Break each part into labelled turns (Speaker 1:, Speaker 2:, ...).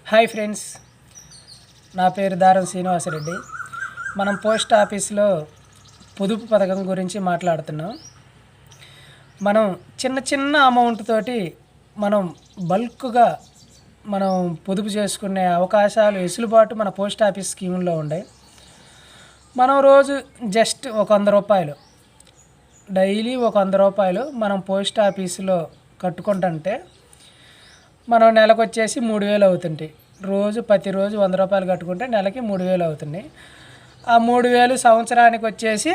Speaker 1: Hi friends, నా పేరు దారం శ్రీనివాసరెడ్డి. మనం పోస్ట్ ఆఫీస్లో పొదుపు పథకం గురించి మాట్లాడుతున్నాం. మనం చిన్న చిన్న అమౌంట్ తోటి మనం బల్క్గా మనం పొదుపు చేసుకునే అవకాశాలు వెసులుబాటు మన పోస్ట్ ఆఫీస్ స్కీముల్లో ఉన్నాయి. మనం రోజు జస్ట్ ఒక 100 రూపాయలు డైలీ ఒక 100 రూపాయలు మనం పోస్ట్ ఆఫీసులో కట్టుకుంటుంటే మనం నెలకు వచ్చేసి 3000 అవుతుంటాయి. ప్రతిరోజు 100 రూపాయలు కట్టుకుంటే నెలకి 3000 అవుతుంది. ఆ 3000 సంవత్సరానికి వచ్చేసి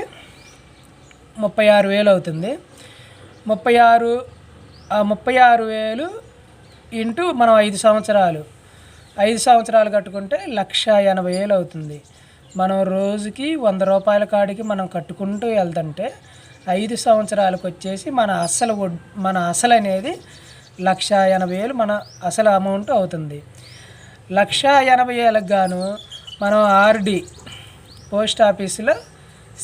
Speaker 1: 36,000 అవుతుంది. 36,000 ఇంటూ మనం 5 సంవత్సరాలు కట్టుకుంటే 1,80,000 అవుతుంది. మనం రోజుకి 100 రూపాయల కాడికి మనం కట్టుకుంటూ వెళ్తుంటే 5 సంవత్సరాలకు వచ్చేసి మన అసలు అనేది 1,80,000 మన అసలు అమౌంట్ అవుతుంది. 1,80,000కి గాను మనం ఆర్డి పోస్ట్ ఆఫీసులో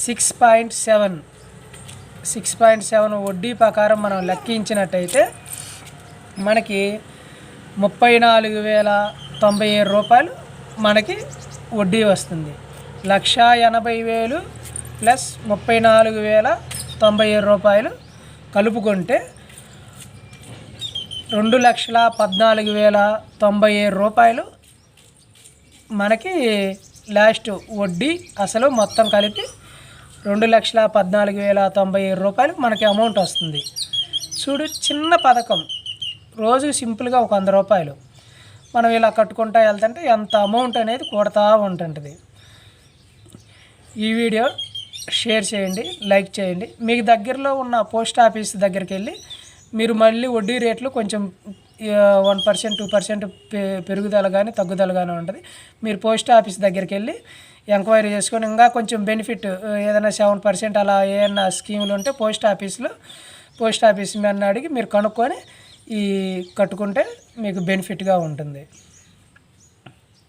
Speaker 1: 6.7 వడ్డీ ప్రకారం మనం లెక్కించినట్టయితే మనకి 34,097 రూపాయలు మనకి వడ్డీ వస్తుంది. 1,80,000 ప్లస్ 34,097 రూపాయలు కలుపుకుంటే 2,14,097 రూపాయలు మనకి లాస్ట్ వడ్డీ అసలు మొత్తం కలిపి 2,14,097 రూపాయలు మనకి అమౌంట్ వస్తుంది. చూడు, చిన్న పథకం. రోజు సింపుల్గా ఒక 100 రూపాయలు మనం ఇలా కట్టుకుంటూ వెళ్తుంటే ఎంత అమౌంట్ అనేది కూడతా ఉంటుంటుంది. ఈ వీడియో షేర్ చేయండి, లైక్ చేయండి. మీకు దగ్గరలో ఉన్న పోస్ట్ ఆఫీస్ దగ్గరికి వెళ్ళి మీరు మళ్ళీ వడ్డీ రేట్లు కొంచెం 1%, 2% పెరుగుదల కానీ తగ్గుదల కానీ ఉంటుంది. మీరు పోస్ట్ ఆఫీస్ దగ్గరికి వెళ్ళి ఎంక్వైరీ చేసుకొని ఇంకా కొంచెం బెనిఫిట్ ఏదైనా 7% అలా ఏదైనా స్కీములు ఉంటే పోస్ట్ ఆఫీస్ మ్యాన్ అడిగి మీరు కనుక్కొని కట్టుకుంటే మీకు బెనిఫిట్గా ఉంటుంది.